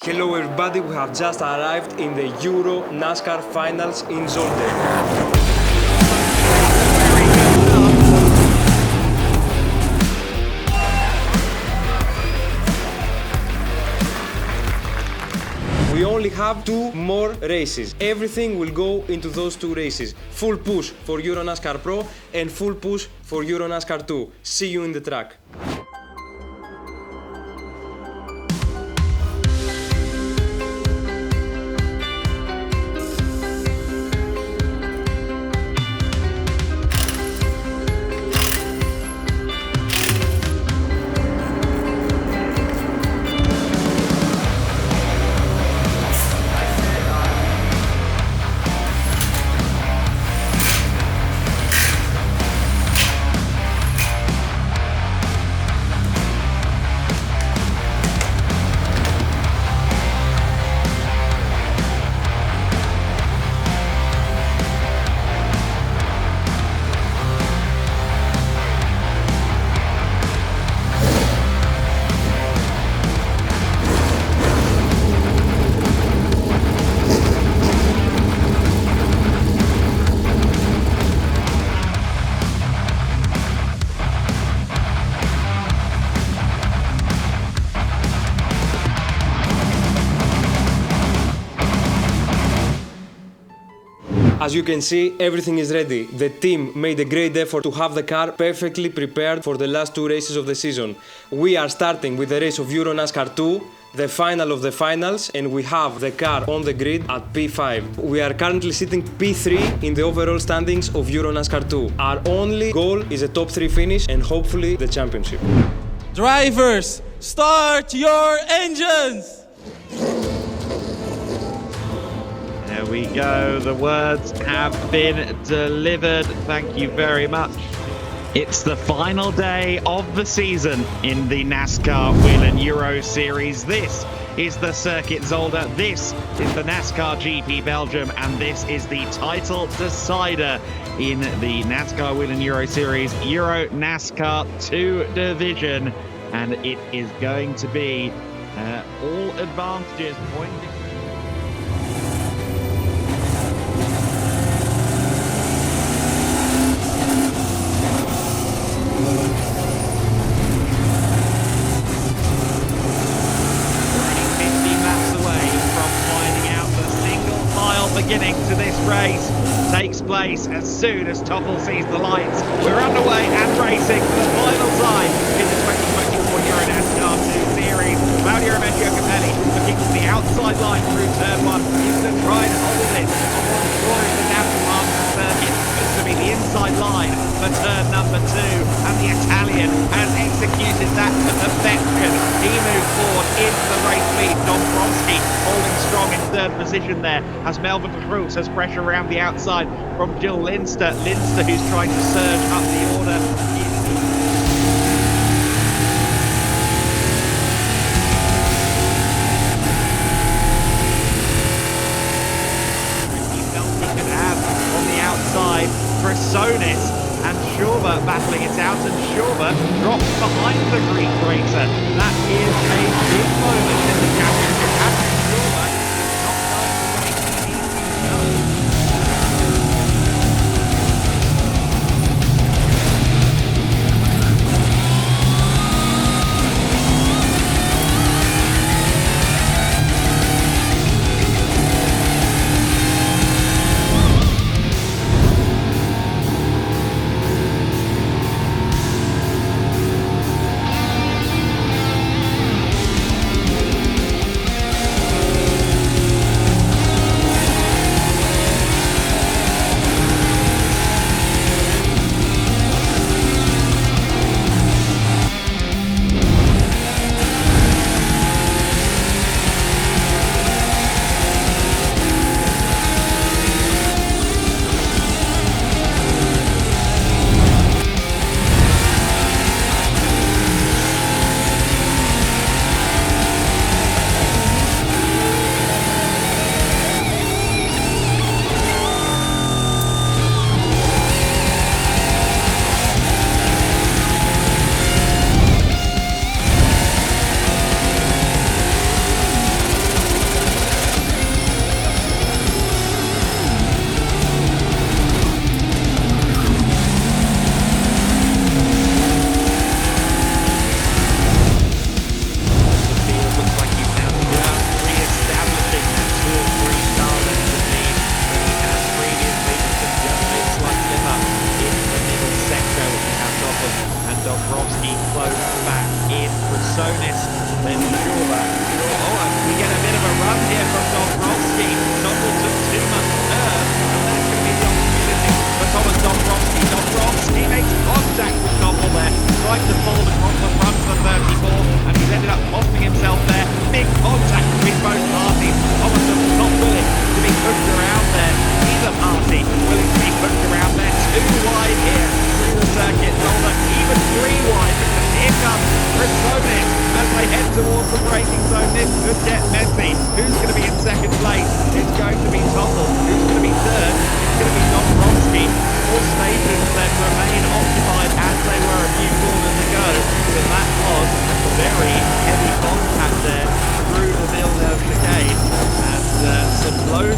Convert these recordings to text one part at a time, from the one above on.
Hello everybody, we have just arrived in the EuroNASCAR finals in Zolder. We only have 2 more races. Everything will go into those 2 races. Full push for EuroNASCAR Pro and full push for EuroNASCAR 2. See you in the track. As you can see, everything is ready. The team made a great effort to have the car perfectly prepared for the last 2 races of the season. We are starting with the race of EuroNASCAR 2, the final of the finals, and we have the car on the grid at P5. We are currently sitting P3 in the overall standings of EuroNASCAR 2. Our only goal is a top 3 finish and hopefully the championship. Drivers, start your engines! There we go, the words have been delivered. Thank you very much. It's the final day of the season in the NASCAR Wheel and Euro Series. This is the Circuit Zolder, this is the NASCAR GP Belgium, and this is the title decider in the NASCAR Wheel and Euro Series EuroNASCAR 2 division. And it is going to be all advantages pointing. Beginning to this race takes place as soon as Toffel sees the lights. We're underway and racing for the final time in the 2024 EuroNASCAR 2 Series. Claudio Capelli looking to the outside line through turn 1. He's going to try and hold it on scoring the National circuit. It's going to be the inside line for turn number 2, and the Italian has executed that to perfection. He moves forward into the race lead. Dombrowski holding strong in 3rd position there as Melvin Cruz has pressure around the outside from Jill Linster. Linster who's trying to surge up the order. He felt he could have on the outside KRASONIS, and Schauber battling it out, and Schauber drops behind the Greek racer. That is a big moment in the championship. Patrick Schauber is not going the way he needs to go.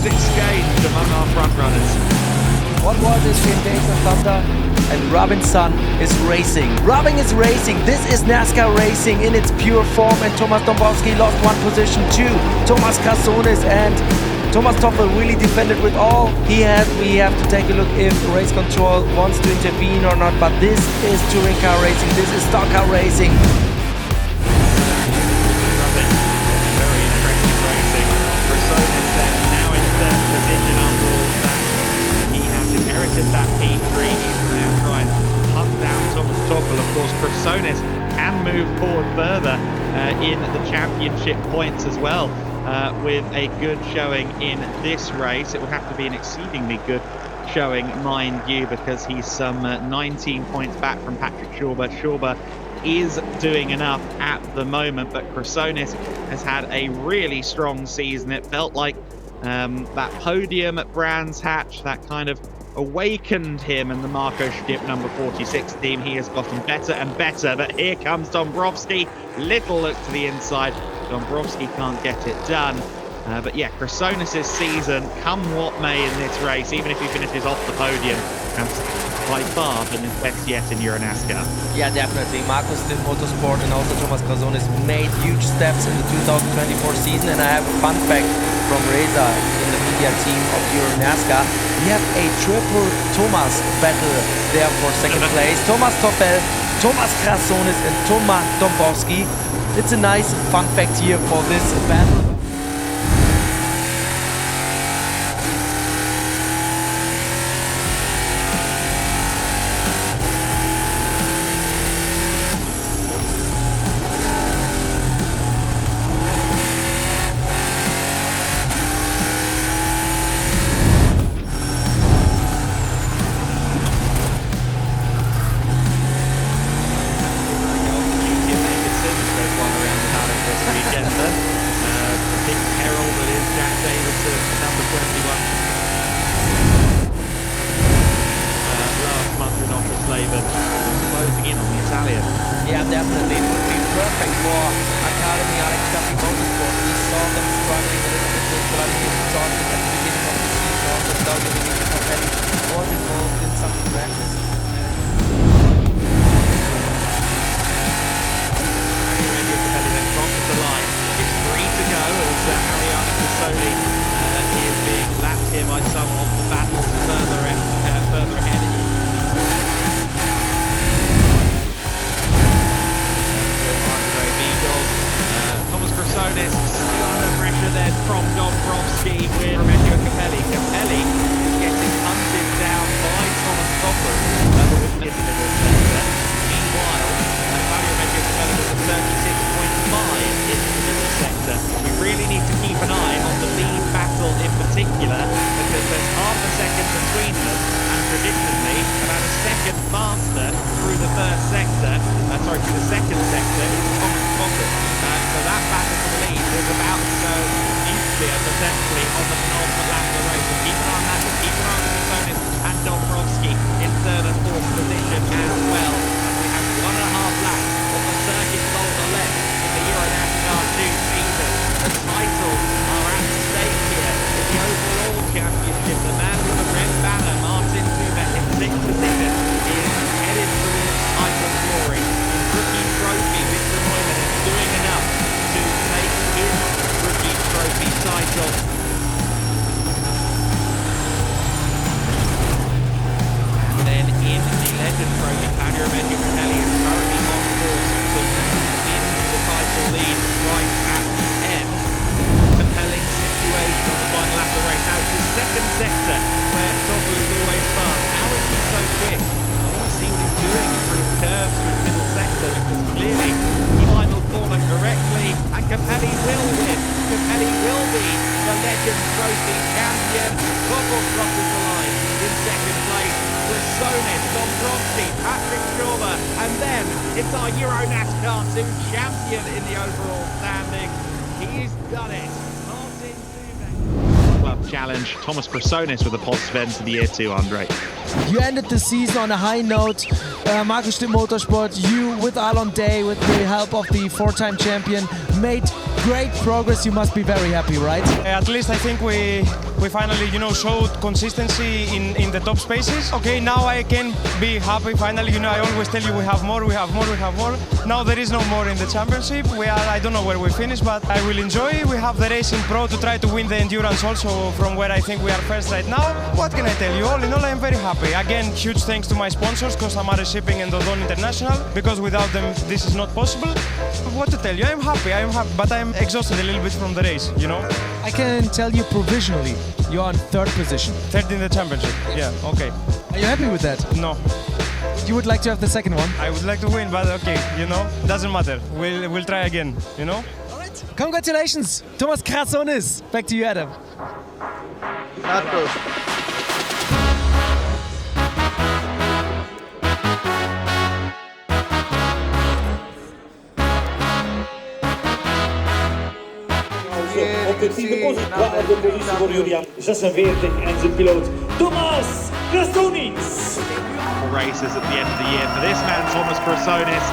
exchanged among our front runners. What was this in Days of Thunder? And Robinson is racing. Robin is racing. This is NASCAR racing in its pure form. And Thomas Dombowski lost one position too. KRASONIS and Thomas Toffel really defended with all he had. We have to take a look if race control wants to intervene or not. But this is touring car racing. This is stock car racing. Very impressive racing. KRASONIS then now in third position after all that. He has inherited that P3. Try and hunt down Thomas Toffel. Of course, KRASONIS can move forward further in the championship points as well with a good showing in this race. It will have to be an exceedingly good showing, mind you, because he's some 19 points back from Patrick Schauber. Schauber is doing enough at the moment, but KRASONIS has had a really strong season. It felt like that podium at Brands Hatch, that kind of awakened him and the Marco Stipp number 46 team. He has gotten better and better, but here comes Dombrowski. Little look to the inside. Dombrowski can't get it done. But yeah, KRASONIS' season, come what may in this race, even if he finishes off the podium, has by far been his best yet in EuroNASCAR. Yeah, definitely. Markus Stipp Motorsport and also Thomas KRASONIS made huge steps in the 2024 season. And I have a fun fact from Reza in the media team of EuroNASCAR. We have a triple Thomas battle there for second place. Thomas Toffel, Thomas KRASONIS and Thomas Dombrowski. It's a nice fun fact here for this battle. Yeah, definitely. It would be perfect for Academy Motorsport. We saw them struggling a little bit with Vladimir talking at the beginning of the season. Also, Claudio Vinicius was involved in some crashes. Crosses the line. It's 3 to go as Ariana Casoli is being lapped here by some of the battles further ahead. Thomas KRASONIS still under pressure then from Dombrowski with Romeo Capelli. Capelli is getting hunted down by Thomas Toffel with the middle sector. Meanwhile, Romeo Capelli was at 36.5 in the middle sector. We really need to keep an eye on the lead battle in particular because there's half a second between them and traditionally about a second faster through the first sector, through the second sector is Thomas Toffel. So that battle for the lead is about to go nuclear potentially on the penultimate lap of the race. Keep an eye on that, keep an eye on KRASONIS and Dombrowski in third and fourth position as well. We have 1.5 laps of the Circuit Zolder left in the EuroNASCAR 2 season. The titles are at stake here in the overall championship. The man with the red banner, Martin Truex, in 6th position, is headed towards title glory. His rookie trophy, Victor Neumann, is doing enough to take his rookie trophy title. And then in the Legend Trophy, Claudio Capelli is currently on course to win the title lead right at the end. Compelling situation on the final lap of the race. Now it's the second sector where Toffel is always fast. How is he so quick? I want to see what he's doing through curves through the middle sector because clearly he final corner correctly and Capelli will win. Capelli will be the Legend Trophy champion. Toffel crosses the line in second place. KRASONIS, Dombrowski, Patrick Schauber, and then it's our EuroNASCAR 2 champion in the overall standing. He's done it. Martin Truex. Club challenge. Thomas KRASONIS with a positive end to the year 2, Andre. You ended the season on a high note. Markus Stipp Motorsport, you with Alon Day, with the help of the 4-time champion, made great progress. You must be very happy, right? At least I think we finally, you know, showed consistency in the top spaces. Okay, now I can be happy finally. You know, I always tell you we have more. Now there is no more in the championship. I don't know where we finish, but I will enjoy. We have the Racing Pro to try to win the endurance also, from where I think we are first right now. What can I tell you? All in all, I am very happy. Again, huge thanks to my sponsors, Costamare Shipping and Dodon International, because without them this is not possible. What to tell you? I am happy, but I am exhausted a little bit from the race, you know? I can tell you provisionally, you're on third position. Third in the championship, yeah, okay. Are you happy with that? No. You would like to have the second one? I would like to win, but okay, you know, doesn't matter. We'll try again, you know? All right. Congratulations, Thomas KRASONIS. Back to you, Adam. Op de tiende positie, op de positie voor Julian 46 en zijn piloot Thomas KRASONIS. Races at the end of the year for this man, Thomas Krasonis.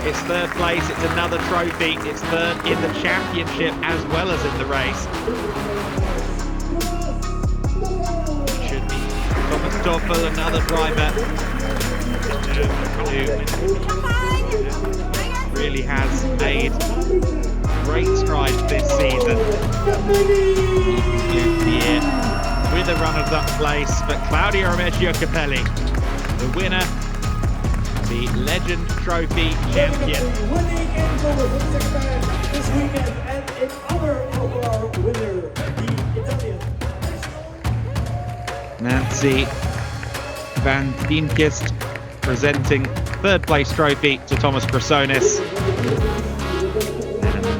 It's third place, it's another trophy, it's third in the championship as well as in the race. Should be Thomas Stoffel, another driver who really has made great strides this season. Here with a runners-up place, but Claudio Remeggio Capelli, the winner, the Legend Trophy champion. Winning in Zolder for the second time this weekend, and in honor of our winner, the Italian. Nancy Van Dienkist presenting third place trophy to Thomas Krasonis.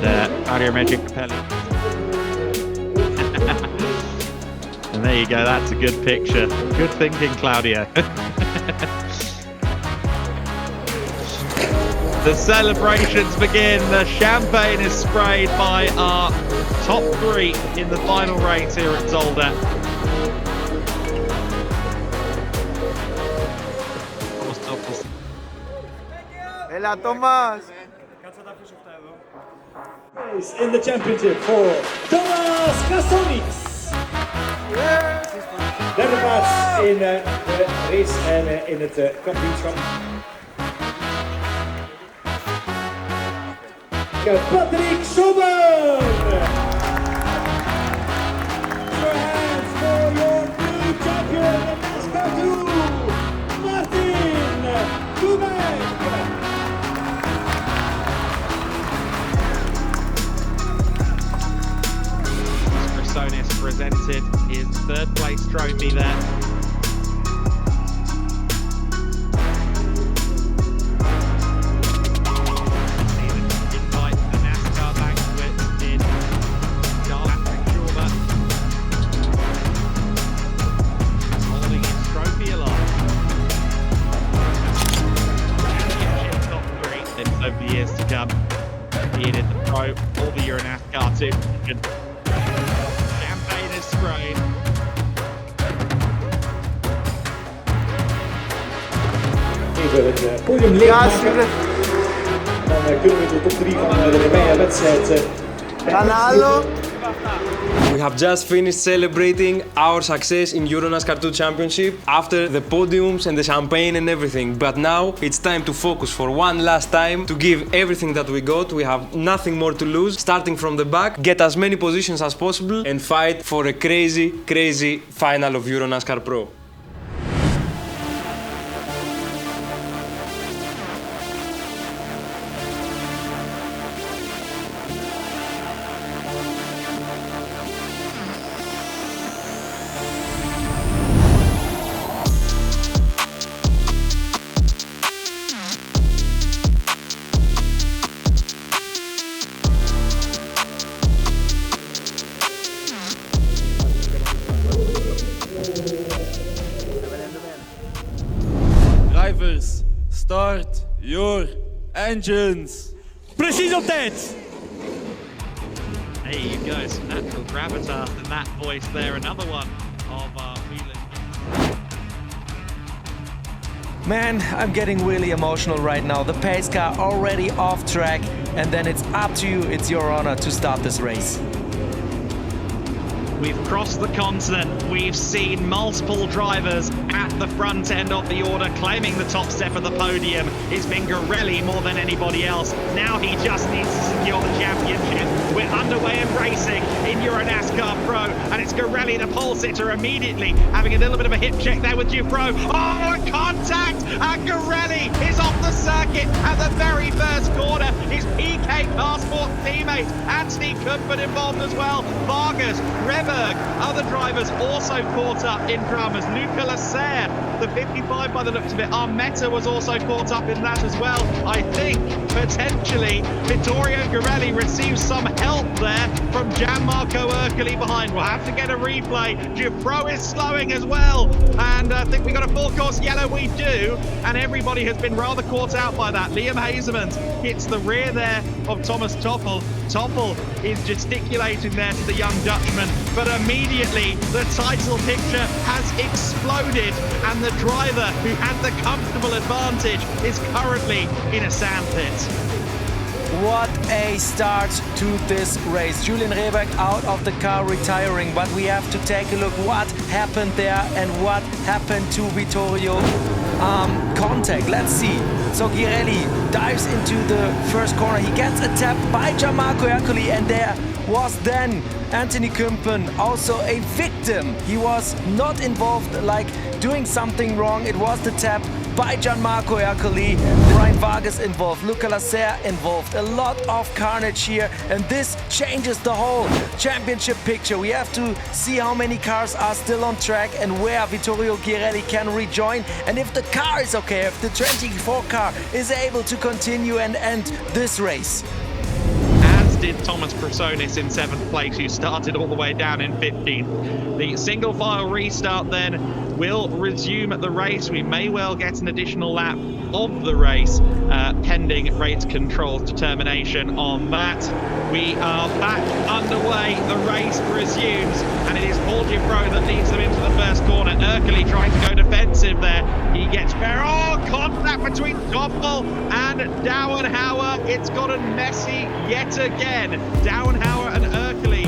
And Claudio Remeggio Capelli. And there you go, that's a good picture. Good thinking, Claudio. The celebrations begin. The champagne is sprayed by our top three in the final race here at Zolder. Hela Thomas! In the championship for Thomas KRASONIS. Derde plaats in de race en in het kampioenschap. Patrick Schober! Your hands for your new champion in NASCAR 2, Martin Kubek! Krasonis presented his third place trophy there. Invite the NASCAR banquet in Patrick Schober, holding his trophy aloft. Championship top three in over the years to come, be it in the Pro or the EuroNASCAR 2. Champagne is sprayed. Even het podium leegmaken. Dan kunnen we de top 3 van de voorbije wedstrijd Canalo! We have just finished celebrating our success in EuroNASCAR 2 Championship after the podiums and the champagne and everything. But now it's time to focus for one last time to give everything that we got. We have nothing more to lose. Starting from the back, get as many positions as possible and fight for a crazy, crazy final of EuroNASCAR Pro. Drivers, start your engines. Precies op tijd. There you go, some natural gravitas in that voice there. Another one of our wheeling. Man, I'm getting really emotional right now. The pace car already off track, and then it's up to you, it's your honor to start this race. We've crossed the continent. We've seen multiple drivers at the front end of the order claiming the top step of the podium. It's been Garelli more than anybody else. Now he just needs to secure the championship. We're underway and racing in EuroNASCAR Pro, and it's Garelli, the pole sitter, immediately having a little bit of a hip check there with Dupro. Oh, contact! And Garelli is off the circuit at the very first corner. His PK Passport teammate Anthony Kumpen involved as well. Vargas, other drivers also caught up in dramas. Luca Lasser, the 55 by the looks of it. Armetta was also caught up in that as well. I think potentially Vittorio Garelli receives some help there from Gianmarco Ercoli behind. We'll have to get a replay. Dupro is slowing as well. And I think we got a full course yellow. We do. And everybody has been rather caught out by that. Liam Hazement hits the rear there of Thomas Toppel. Toppel is gesticulating there to the young Dutchman, but immediately the title picture has exploded, and the driver who had the comfortable advantage is currently in a sandpit. What a start to this race. Julian Rehberg out of the car retiring, but we have to take a look what happened there and what happened to Vittorio. Contact, let's see. So Garelli dives into the first corner. He gets a tap by Gianmarco Ercoli, and there was then Anthony Kumpen, also a victim. He was not involved, like doing something wrong. It was the tap by Gianmarco Ercoli. Brian Vargas involved, Luca Lasser involved. A lot of carnage here, and this changes the whole championship picture. We have to see how many cars are still on track and where Vittorio Garelli can rejoin, and if the car is okay, if the 24 car is able to continue and end this race. Did Thomas Krasonis in 7th place, who started all the way down in 15th. The single file restart then will resume the race. We may well get an additional lap of the race pending rate control determination on that. We are back underway. The race resumes, and it is Paul Dupro that leads them into the first corner. Ercoli trying to go defensive there. He gets fair. Oh, contact between Toppel and Dauenhauer. It's gotten messy yet again. Dauenhauer and Ercoli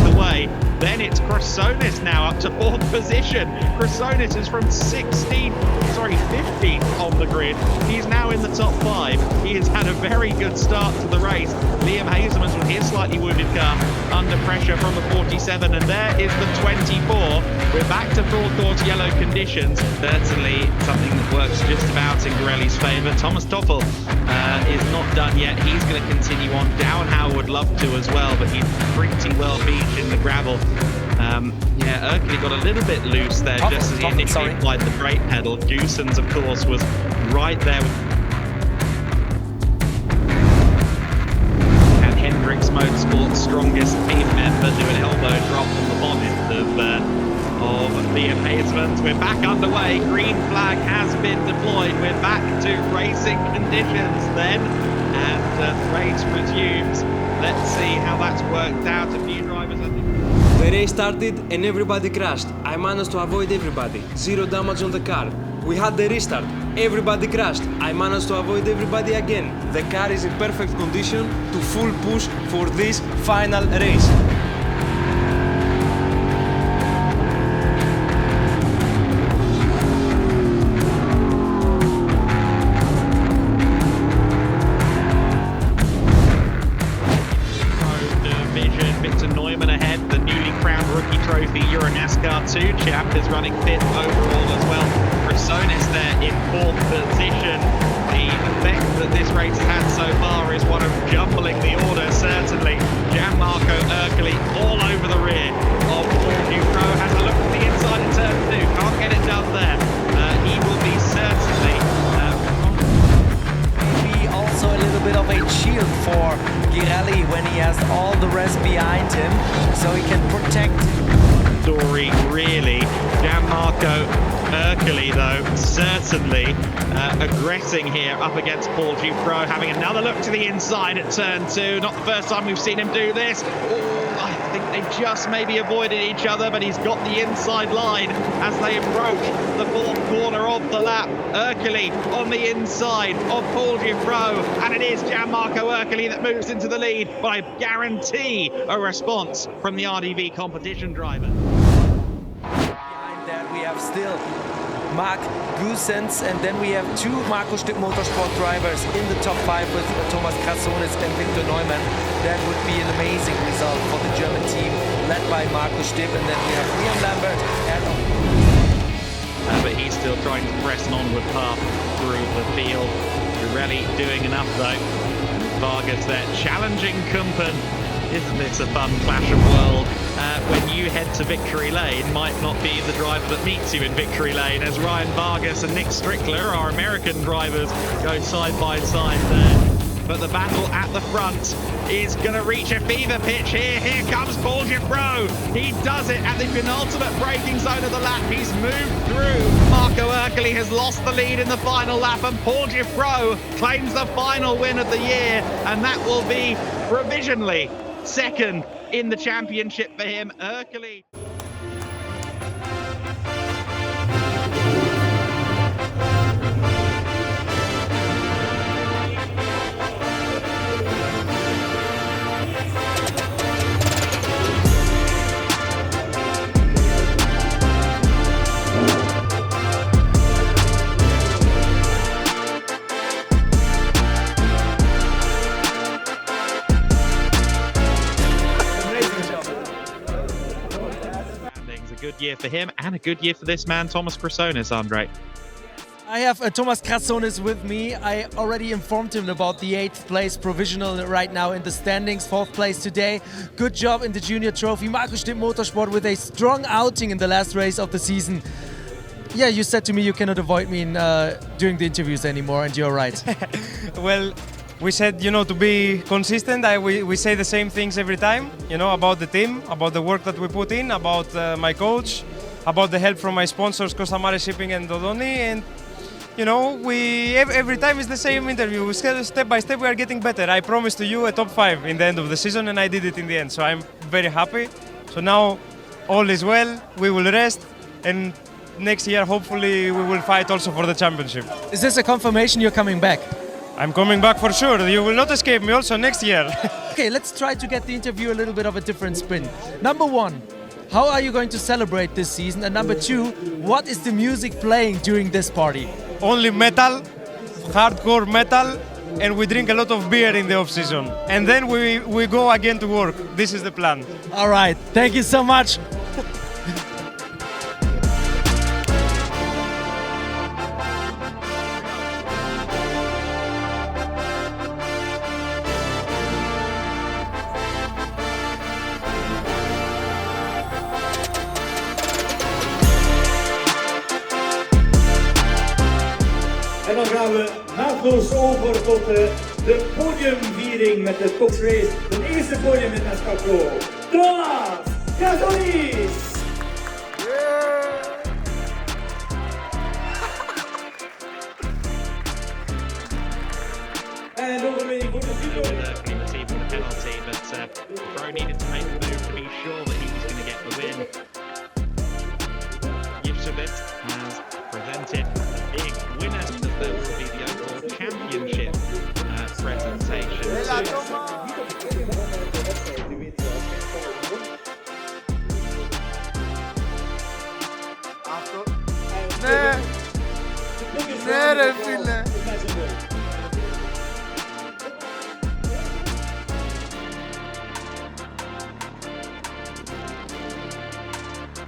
the way. Then it's Krasonis now up to 4th position. Krasonis is from 15th on the grid. He's now in the top 5. He has had a very good start to the race. Liam Hazement with his slightly wounded car under pressure from the 47, and there is the 24. We're back to full course yellow conditions. Certainly something that works just about in Garelli's favour. Thomas Toppel is not done yet. He's going to continue on. Dauenhauer would love to as well, but he's pretty well beached in the gravel. Yeah, Ercoli got a little bit loose there just as he initially applied the brake pedal. Goossens, of course, was right there. And Hendricks Motorsport's strongest team member do an elbow drop on the bonnet of Liam Hazement. We're back underway. Green flag has been deployed. We're back to racing conditions then, and the race resumes. Let's see how that's worked out. A few drivers, I think. The race started and everybody crashed. I managed to avoid everybody. 0 damage on the car. We had the restart. Everybody crashed. I managed to avoid everybody again. The car is in perfect condition to full push for this final race. EuroNASCAR 2 chap is running 5th overall as well. Krasonis there in 4th position. The effect that this race has had so far is one of jumbling the order, certainly. Gianmarco Ercoli all over the rear of Paul Dupro. Has a look at the inside in turn 2. Can't get it done there. He will be certainly... maybe also a little bit of a shield for Garelli when he has all the rest behind him, so he can protect. Story really. Gianmarco Ercoli though certainly aggressing here up against Paul Dupro, having another look to the inside at turn 2. Not the first time we've seen him do this. Oh, I think They just maybe avoided each other, but he's got the inside line as they approach the fourth corner of the lap. Urkely on the inside of Paul Giffreau, and it is Gianmarco Urkely that moves into the lead, but I guarantee a response from the RDV competition driver. Behind that we have still Mark Goossens, and then we have two Marco Stipp Motorsport drivers in the top 5 with Thomas Krasonis and Victor Neumann. That would be an amazing result for the German team led by Marco Stipp, and then we have Liam Lambert and but he's still trying to press an onward path through the field. Pirelli doing enough though. Vargas there challenging Kumpen. Isn't this a fun clash of worlds? When you head to Victory Lane, might not be the driver that meets you in Victory Lane, as Ryan Vargas and Nick Strickler, our American drivers, go side by side there. But the battle at the front is going to reach a fever pitch here. Here comes Paul Giffreau. He does it at the penultimate braking zone of the lap. He's moved through. Marco Urkely has lost the lead in the final lap, and Paul Giffreau claims the final win of the year, and that will be provisionally second in the championship for him. Urkely. Good year for him and a good year for this man, Thomas Krasonis, Andre. I have Thomas Krasonis with me. I already informed him about the 8th place provisional right now in the standings, 4th place today. Good job in the junior trophy. Marco Stipp Motorsport with a strong outing in the last race of the season. Yeah, you said to me you cannot avoid me during the interviews anymore, and you're right. Well, we said, to be consistent. We say the same things every time, about the team, about the work that we put in, about my coach, about the help from my sponsors, Costa Mare Shipping and Dodoni. And, every time it's the same interview. Step by step we are getting better. I promised to you a top 5 in the end of the season, and I did it in the end. So I'm very happy. So now all is well. We will rest, and next year hopefully we will fight also for the championship. Is this a confirmation you're coming back? I'm coming back for sure. You will not escape me also next year. Okay, let's try to get the interview a little bit of a different spin. Number 1, how are you going to celebrate this season? And number 2, what is the music playing during this party? Only metal, hardcore metal, and we drink a lot of beer in the off-season. And then we go again to work. This is the plan. All right, thank you so much. En dan gaan we naadloos over tot de podiumviering met de toprace. De eerste podium in NASCAR Pro. KRASONIS! En overwinning voor de video. Receiving the penalty, but Pro needed to make a move to be sure that he was going to get the win. Yevsevit has presented a big winner as there will be the overall championship presentation.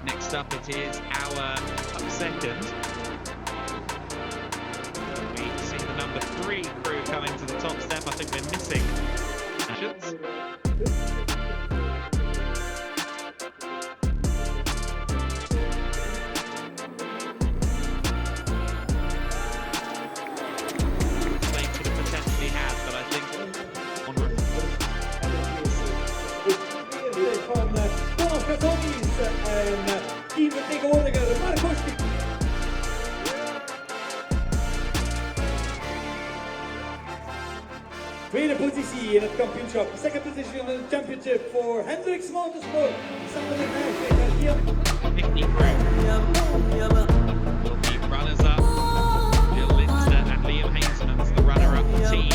Next up it is our second. We see the number 3 crew coming to the top step. I think we're missing actions. They could have potentially had, but I think Van Thomas Krasonis en teamvertegenwoordiger Marco Stipp. Tweede positie in het kampioenschap. Second position in the championship for Hendricks Motorsport. Samen met 50 crew. Will be runners up. Bill Linster and Liam Hazeman as the runner-up team.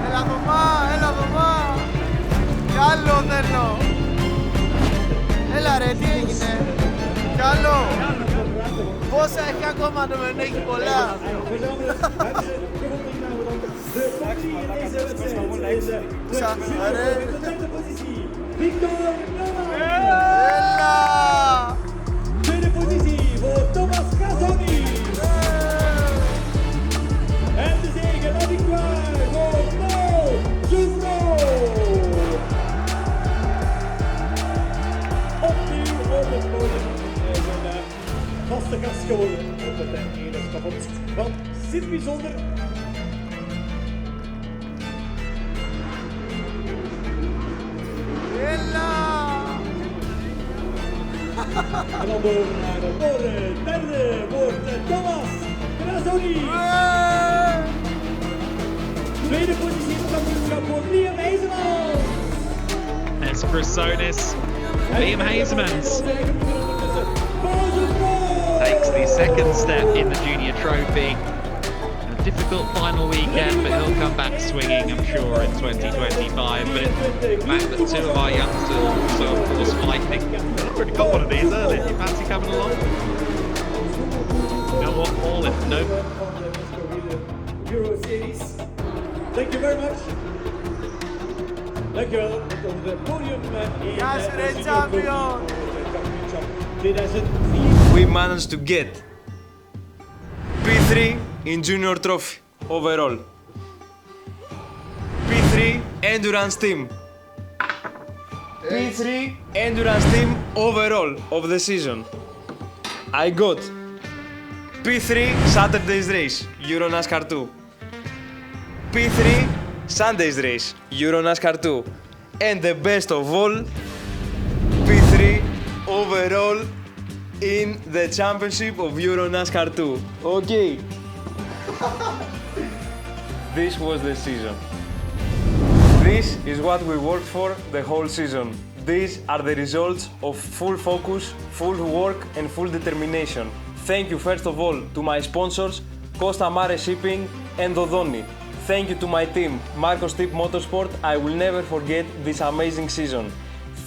Έλα Θωμά. Κι άλλο θέλω. Έλα ρε, τι έγινε. Κι άλλο. Πόσα έχει ακόμα, να μην έχει πολλά. Έλα. tweede positie voor thomaskrasonis. En de zege van die kwaad voor opnieuw op het podium zijn vaste gast geworden op het ene schavot van Circuit Zolder. Έλα. En dan door naar de derde wordt thomaskrasonis. Tweede positie in het kampioenschap voor Liam Hazeman. It's KRASONIS. Liam Hazemans takes the second step in the junior trophy. A difficult final weekend, but he'll come back swinging, I'm sure, in 2025. But the fact that two of our youngsters also, of course, fighting. I've already got one of these early. Do you fancy coming along? You know what, all in, no. Euro Series. Thank you very much. Dankjewel. Op het podium in de champion. kampioenschap 2004. We managed to get P3 in junior trophy overall, P3 endurance team, P3 endurance team overall of the season. I got P3 Saturday's race, EuroNASCAR 2, P3 Sunday's race, EuroNASCAR 2, and the best of all, P3 overall in the championship of EuroNASCAR 2. Okay. This was the season. This is what we worked for the whole season. These are the results of full focus, full work and full determination. Thank you first of all to my sponsors, Costa Mare Shipping and Dodoni. Thank you to my team, Marcos Tip Motorsport. I will never forget this amazing season.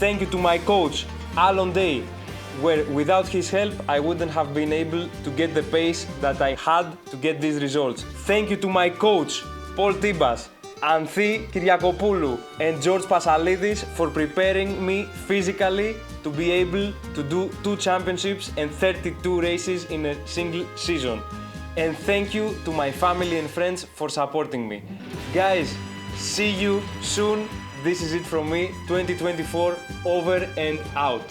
Thank you to my coach, Alon Day, where without his help I wouldn't have been able to get the pace that I had to get these results. Thank you to my coach, Paul Tibas, Anthi Kyriakopoulou and George Pasalidis for preparing me physically to be able to do 2 championships and 32 races in a single season. And thank you to my family and friends for supporting me. Guys, see you soon. This is it from me, 2024 over and out.